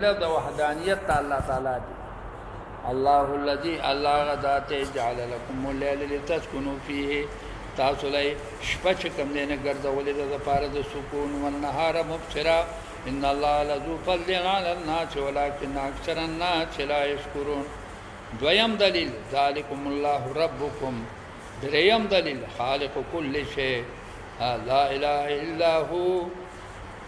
د وحدانیت الله تعالی دی. الله الذي الله غذات جعل لكم الليل لتسكنوا فيه، تاسو لای شپه چې کوم نه ګرځولې د لپاره د سکون او النهار مبصرا. ان الله لذو فضل على الناس ولكن اكثر الناس لا يشكرون. دویم دلیل ذالکم الله ربکم. دریم دلیل خالق كل شيء لا اله الا هو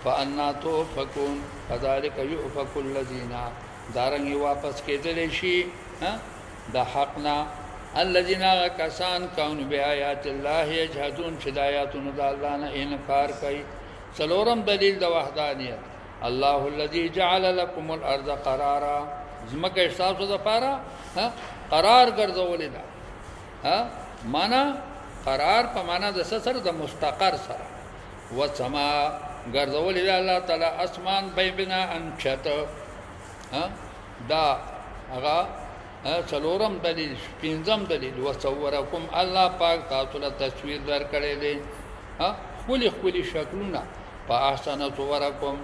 فانا توفكون. فذلك يؤفك الذين دارنګي واپس کېدل شي د حقنا الذين كسان كانوا بآيات الله يجحدون، چې د آیاتونو د الله نه انکار کوي. څلورم دلیل د وحدانیت الله الذي جعل لكم الارض قرارا. زمکه احساسو د پاره قرار ګرځولې ده. معنا قرار په معنا د سر د مستقر سره. وسما ګرځولې ده الله تعالی اسمان بنا انشط. دا هغه څلورم دلیل. پنځم دلیل وصورکم الله پاک تاسو له تصویر درکړې دي خولي خولي شکلونه په احسن صورکم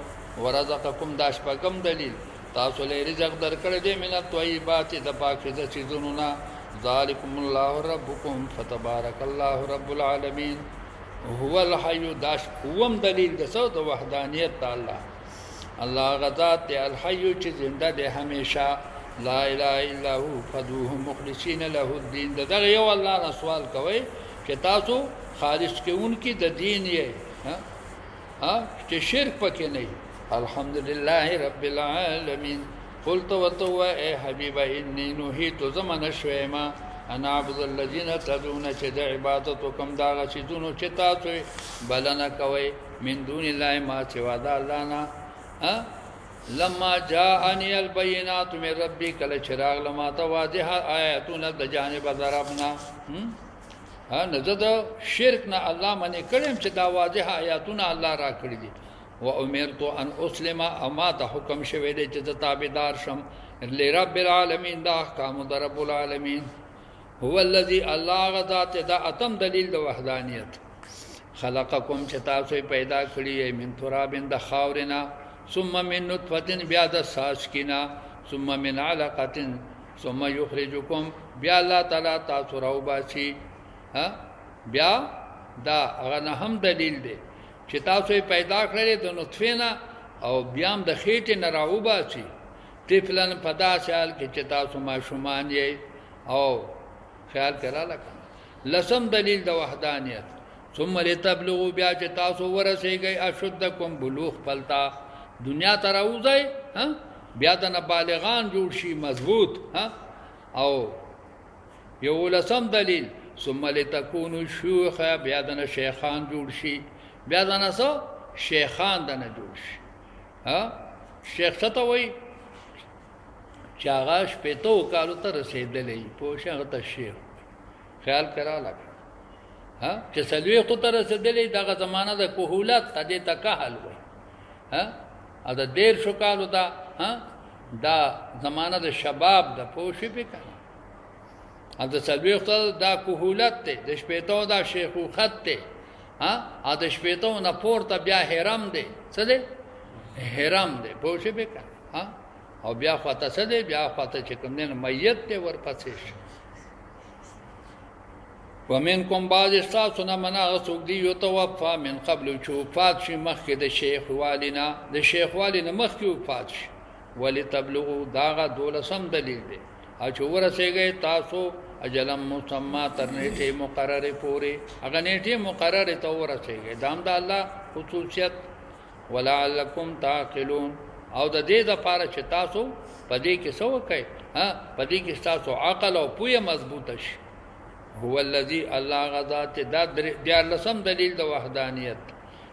ورزقکم. دا شپږم دلیل تاسو له رزق درکړې دي من الطيبات د پاکیزه چیزونو نه. ذالکم الله ربکم فتبارک الله رب العالمین هو الحي. داش قوم دلیل د سو د وحدانیت الله. الله غذات الحي چې زنده دی همیشه. لا اله الا هو فدوه مخلصین له الدين. دغه یو الله نه سوال کوي چې تاسو خالص کوونکی د دین یې چې شرک پکې نه. الحمدلله رب العالمین. قلت وتو اے حبیب انی نهیت زمن شویما انا عبد الذين تدعون چې د عبادت کوم دا غشیدونو چې تاسو بلنه کوي من دون الله ما سوا د الله نه. لما جاءني البينات من ربي کله چراغ لما تواضح آیاتنا د جانب ضربنا. نزد شرک نه الله منی کړم چې دا واضح آیاتونه الله را کړی دي. و امرت ان اسلم اما ته حکم شوی دی چې تابعدار شم لرب العالمین دا احکام د رب العالمین. هو الذي الله غذات دا اتم دلیل د وحدانیت خلقکم چې تاسو پیدا کړی من تراب د خاورنا ثم من نطفه بیا د ساسکینا ثم من علقه ثم يخرجكم. بیا الله تعالی تاسو راو باسي. بیا دا هغه هم دلیل دی چې تاسو پیدا کړی د نطفه نه او بیا د خېټې نه راو باسي. طفلن په داسې حال کې چې تاسو ماشومان یې او خیال کرا لکه. لسم دلیل د وحدانیت ثم لتبلغوا بیا چې تاسو ورسېږئ اشدکم بلوغ پلتا دنیا ته راوځئ بیا د بالغان جوړ شي مضبوط. او یو لسم دلیل ثم لتكونوا شيوخا بیا د شیخان جوړ شي. بیا د نسو شیخان د نه جوړ شي. شیخ څه ته وایي چې هغه شپېتو کالو ته رسېدلی پوه شي هغه ته شیخ. خیال کرا لکه چې څلوېښتو ته رسېدلی دغه زمانه د کهولت ته دې ته کهل وایي. د دېرشو کالو ته دا زمانه د شباب د پوه شي پې که نه. د څلوېښتو دا کهولت دی، د شپېتو دا شیخوخت دی. د شپېتو نه پورته بیا حرم دی. څه دی؟ حرم دی. پوه شي پې که نه. او بیا خواته څه دی؟ بیا خواته چې کوم دی میت دی ورپسې شي. ومنکم بعض ستاسو نه من هغه څوک دی یتوفا من قبل چې وفات شي مخکې د شیخ والي نه. د شیخ والي نه مخکې وفات شي. ولتبلغوا دا هغه دولسم دلیل دی او چې ورسېږئ تاسو اجلم مسمى تر نیټې مقررې پورې. هغه نیټې مقررې ته ورسېږئ. دا هم د الله خصوصیت. ولعلکم تعقلون. او د دې دپاره چې تاسو په دې کې څه وکئ په دې کې ستاسو عقل او پویه مضبوطه شي. هو الذي الله غذات دا دیارلسم دلیل د وحدانیت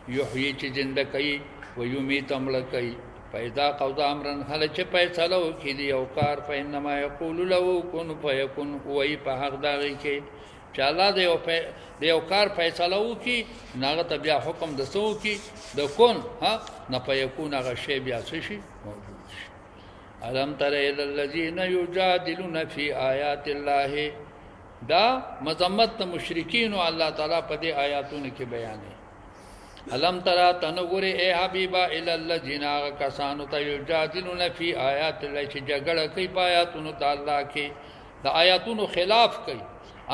یحیی چې زنده کوي و یمیت مړه کوي. فاذا قضى امرا هله چې فیصله وکړي د یو کار فانما یقول له کن فیکن. وایي په حق د هغې کې چې الله د یو کار فیصله وکړي نو هغه ته بیا حکم د څه وکړي د کن نه فیکون. هغه شی بیا څه شي موجود شي. الم تر الی الذین یجادلون فی آیات الله. دا مذمت د مشرکین او الله تعالی په دې آیاتونو کې بیانوي. الم ترى تنور اے حبیبا الی الذین کسانو ته یجادلون فی آیات الله چې جګړه کوي په آیاتونو د الله کې د آیاتونو خلاف کوي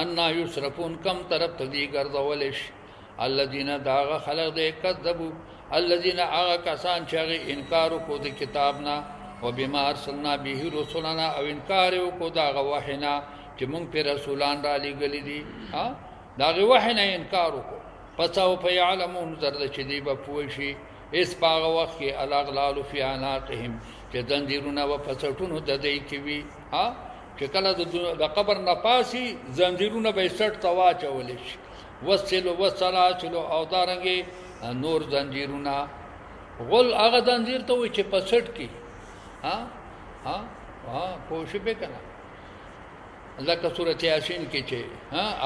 ان یصرفون کم طرف ته دی ګرځول شي الذین داغه خلق دې کذبوا الذین هغه کسان چې انکار وکړو د کتابنا وبما ارسلنا به رسلنا او انکار وکړو داغه وحینا چې مونږ په رسولان را لېږلي دي داغه وحینا انکار وکړو پس او فیعلمون زرد چې دی به پوه شي اس پاغه وخت کې الاغلال فی عناقهم چې زنجیرونه و پسټونو د دې کې وي چې کله د قبر نه پاسي زنجیرونه به سټ توا چول شي وسلو وسلاسلو او دارنګي نور زنجیرونه غل هغه زنجیر ته وي چې پسټ کې پوه شي به کنه لکه سورۃ یاسین کې چې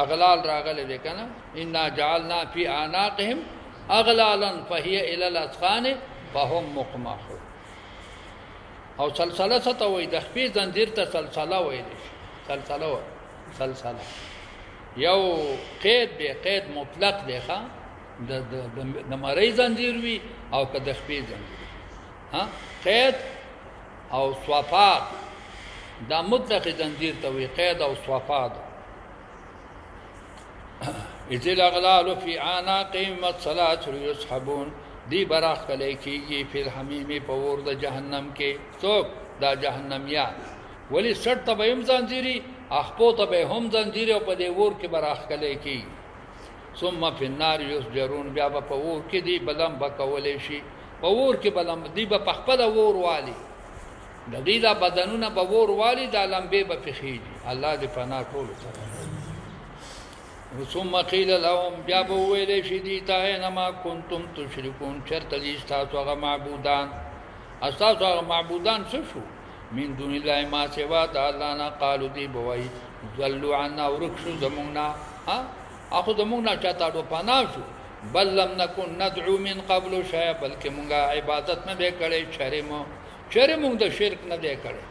اغلال راغله ده کنه ان جعلنا فی اعناقهم اغلالا فهي الى الاذقان فهم مقمحون او سلسله ستوي د خپې زنجیر ته سلسله وایي سلسله یو قید به قید مطلق دی ښا د مری زنجیر وی او که د خپې زنجیر قید او صفات دا مطلق زنجیر ته وی قید او صفات اذ الاغلال فی اعناقهم والصلاه یسحبون دی براخ کلی کیږي په الحمیم په ور د جهنم کې څوک دا جهنميان ولی سټ ته به هم زنجیری اخپو ته به هم زنجیری او په دې ور کې براخ کلی کیږي ثم فی النار یسجرون بیا په ور کې دی بلم بکولې شي په ور کې بلم دی په خپل ور والی د دې دا بدنونه په ور والی د لمبه په فخیږي الله دې پناه ټول سره ثم قيل لهم بیا به ویلې شي دي ته انما کنتم تشركون چرته دي تاسو هغه معبودان اساسو هغه معبودان څه شو من دون الله ما سوا د الله نه قالو دي بوي ذلوا عنا ورخصوا زمونا اخو زمونا چاته دو پناه شو بل لم نكن ندعو من قبل شيء بلکې مونږه عبادت نه به کړې شرم د شرک نه دی کړې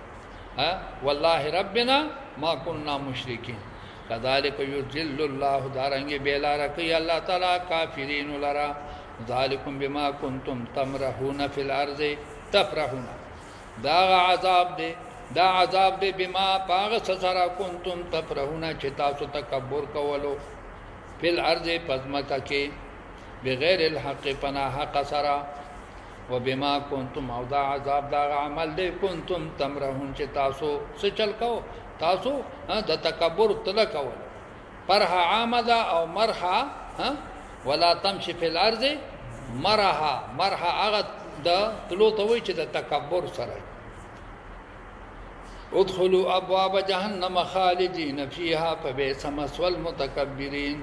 والله ربنا ما كنا مشرکین كذلك يذل الله دارنګ بیلار کوي الله تعالی کافرین لرا ذالکم بما کنتم تمرحون فی الارض تفرحون دا عذاب دی بما پاغ سره کنتم تفرحون چې تاسو تکبر کولو فی الارض پزمکه کې بغیر الحق پناه حق سره وبما کنتم او دا عذاب دا عمل دی کنتم تمرحون چې تاسو څه چل کو تاسو د تکبر تل کول پرها عامدا او مرها ولا تمشي في الارض مرها هغه د تلو ته وای چې د تکبر سره ادخلوا ابواب جهنم خالدین فيها فبئس مثوى المتكبرين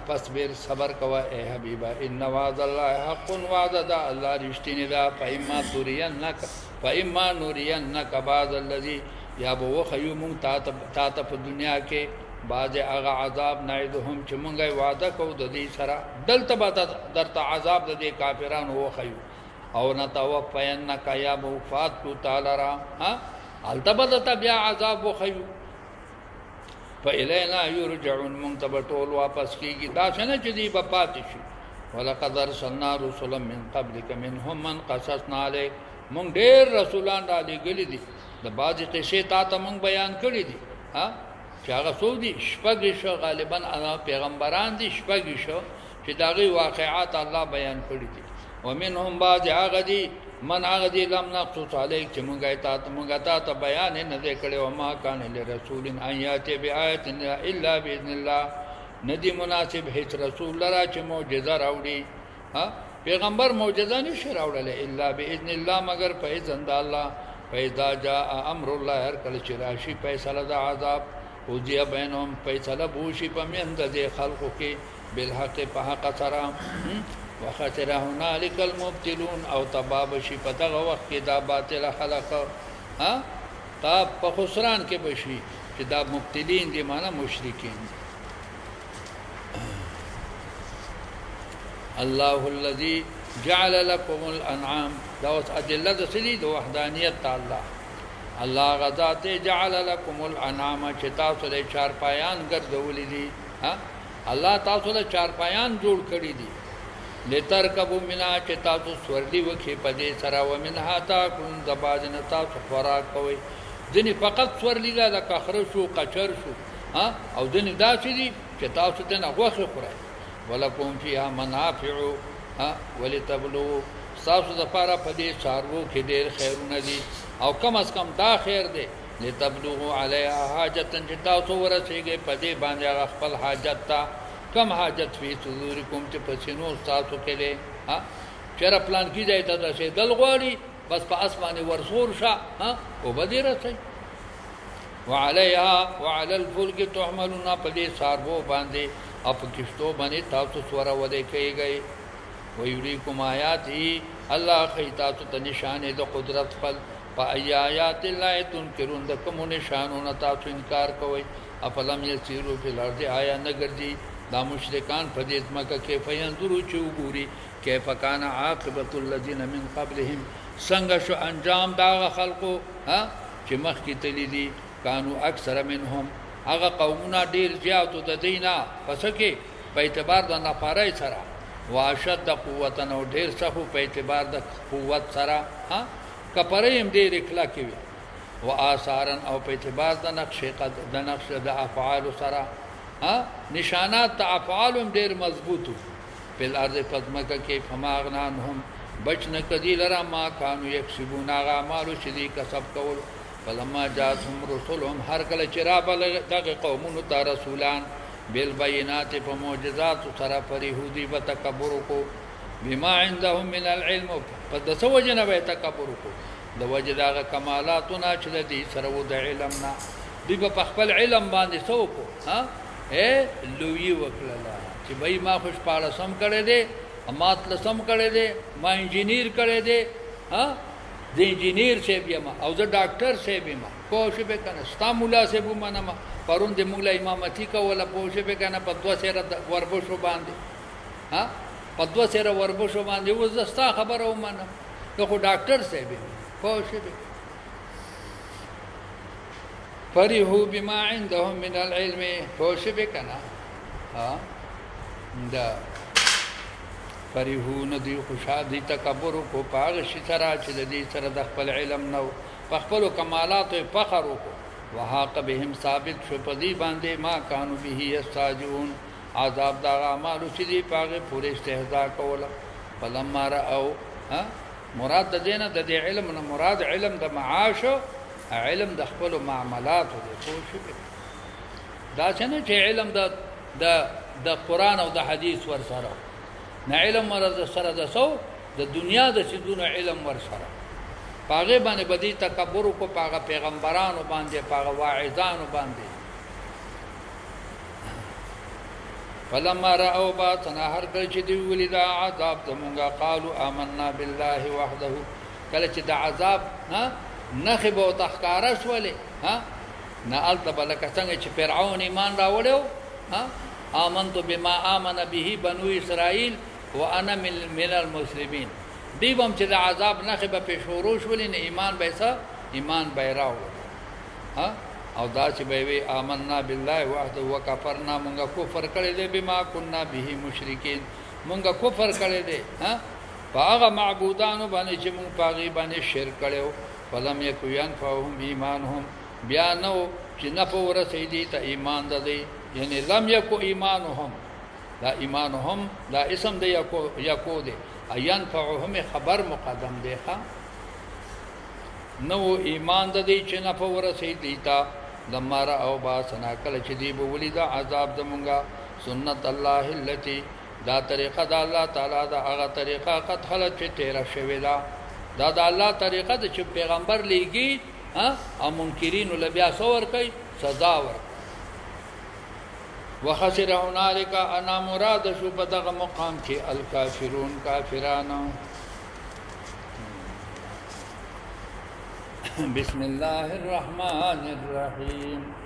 فاصبر صبر کوا اے حبیبا ان وعد الله حق وعد الله رښتینی دا فإما نرينك بعض الذي یا به وخیو مونږ تا ته په دنیا کې بعض هغه عذاب نعدهم چې مونږه وعده کوو د دې سره دلته به درته عذاب د دې کافرانو وخیو او نتوفینک یا به وفات کو تعالی را هلته به درته بیا عذاب وخیو فإلینا یرجعون مونږ ته به ټول واپس کېږي داسې نه چې دوی به پاتې شي ولقد ارسلنا رسلا من قبلک منهم من قصصنا علیک مونږ ډېر رسولان را لېږلي دي د بعضې قصې تا ته مونږ بیان کړي دي چې هغه څوک دي شپږ غالبا پیغمبران دي شپږ چې د هغوی واقعات الله بیان کړي دي ومنهم بعضې هغه دي من هغه دي لم نقصص علیک چې مونږ تا ته بیان یې نه دی کړی وما کان لرسول ان یاتي بآیة الا باذن الله نه دي مناسب هیڅ رسول لره چې معجزه راوړي پیغمبر معجزه نشي راوړلی الا باذن الله مگر په اذن د الله فإذا جاء امر الله هر کله چې راشي فیصله د عذاب وجه بینهم فیصله بوشي په میند د خلقو کې بالحق په حق سره وخسر هنالك المبتلون او تباب شي په دغه وخت کې دا باطل خلق تا په خسران کې بشي چې دا مبتلین دي معنا مشرکین الله الذي جعل لكم الانعام دا اوس ادله د سړي د وحدانیت تعالی الله غذا ته جعل لكم الانعام چې تاسو له چار پایان ګرځولې دي الله تاسو له چار پایان جوړ کړی دي لترکبوا منها چې تاسو سورلی وکړئ په دې سره ومنها تاکلون د باز نه تاسو خوراک کوئ ځینې فقط سورلی دا د کخره شو قچر شو او ځینې داسې دي چې تاسو ترنه غوښې خورئ ولکم فیها منافع ولتبلغوا ستاسو دپاره په دې څاروو کې ډېر خیرونه دي او کم از کم دا خیر دی لتبلغوا علیها حاجتا چې تاسو ورسېږئ په دې باندې هغه خپل حاجت ته کم حاجت فی صدورکم چې په سینو ستاسو کې دی چېرې پلانکي ځای ته رسېدل غواړي بس په اس باندې ورسور شه اوبه دې رسوي وعلیها وعلى الفلک تحملون په دې څاروو باندې او په کشتو باندې تاسو سورولی کیږئ ویریکم آیاته الله ښیي تاسو ته نشانې د قدرت خپل فأي آیات الله تنکرون د کومو نشانونه تاسو انکار کوئ افلم یسیروا فی الارض آیا نه ګرځي دا مشرکان په دې ځمکه کې فینظروا چې وګوري کیف کان عاقبة الذین من قبلهم څنګه شو انجام د هغه خلقو چې مخکې تللي دي کانو اکثر منهم هغه قومونه ډېر زیاتو د دوی نه پس کې په اعتبار د نفرۍ سره واشد قوة او ډېر سخو په اعتبار د قوت سره کپرې هم ډېرې کلکې وي و آثارا او په اعتبار د نقش د افعالو سره نشانات د افعالو هم ډېر مضبوط وو په الارض په ځمکه کې فما اغنی عنهم بچ نه کړي لره ما کانو یکسبون هغه اعمالو چې دوی کسب کول فلما جاءتهم رسلهم هر کله چې رابله دغه قومونو ته رسولان بالبینات په معجزاتو سره فرحوا دوی به تکبر وکړو بما عندهم من العلم په د څه وجې نه به یې تکبر وکړو د وجې د هغه کمالاتو نه چې د دوی سره وو د علم نه دوی به په خپل علم باندې څه وکړو لویي وکړله چې بھئی ما خو شپاړسم کړی دی ما اتلسم کړی دی ما انجینیر کړی دی د انجینیر صاحب یم او زه ډاکټر صاحب یم پوه شوې که نه ستا ملا صاحب ومنم پرون د موږ له امامتي کوله پوه شوې که نه په 2 سیره وربشو باندې په 2 سیره وربشو باندې اوس زه ستا خبره ومنم زه خو ډاکټر صاحب یم پوه شوې فرحوا بما عندهم من العلم پوه شوې که نه دا فرحون دی خوشادی تکبر کو پاغ شي سره چې د دې سره د خپل علم نو په خپل کمالات فخر وکړو وحاق بهم ثابت شو په دې باندې ما کانوا به یستهزئون عذاب دا اعمالو چې دی پاغه پورې استهزاء کوله فلما راو مراد د دینه د علم نه مراد علم د معاش علم د خپل معاملات او د خوشو دا څنګه چې علم د قرآن او د حدیث ور سره نه علم ور سره د سو د دنیا د سيزونو علم ور سره پاغه باندې بدی تکبر کو پاغه پیغمبرانو باندې پاغه واعظانو باندې فلما راوا باتنا هر کله چې دی ولید عذاب زمونږه قالوا آمنا بالله وحده کله چې د عذاب نخب او تخکارش ولې نه الته بلکه څنګه چې فرعون ایمان راوړو آمنت بما آمن به بنو اسرائیل وانا من المسلمین دیوم چې د عذاب نخب په شوروش ولې نه ایمان به ایمان به راوړو او دا چې به وي آمنا بالله وحده وکفرنا مونږه کفر کړی دی بما كنا به مشرکین مونږه کفر کړی دی هغه معبودانو باندې چې مونږ پاغي باندې شرک کړو فلم یکو ينفعهم ایمانهم بیا نو چې نفع ورسېدی ته ایمان ددی یعنی لم یکو ایمانهم دا ایمانهم دا اسم دی یکو دی ينفعهم خبر مقدم دی نو ایمان ددی چې نفع ورسېدی ته لما راو باسنا کله چې دی بولید عذاب دمونګه سنت الله التي دا طریقه د الله تعالی دا هغه طریقه قد خلت چې تیرا شوی دا د الله طریقه چې پیغمبر لېږي او منکرین ول بیا څور کوي سزا ور وخسر هنالک انا مراد شو په دغه مقام کې الکافرون کافرانو بسم الله الرحمن الرحیم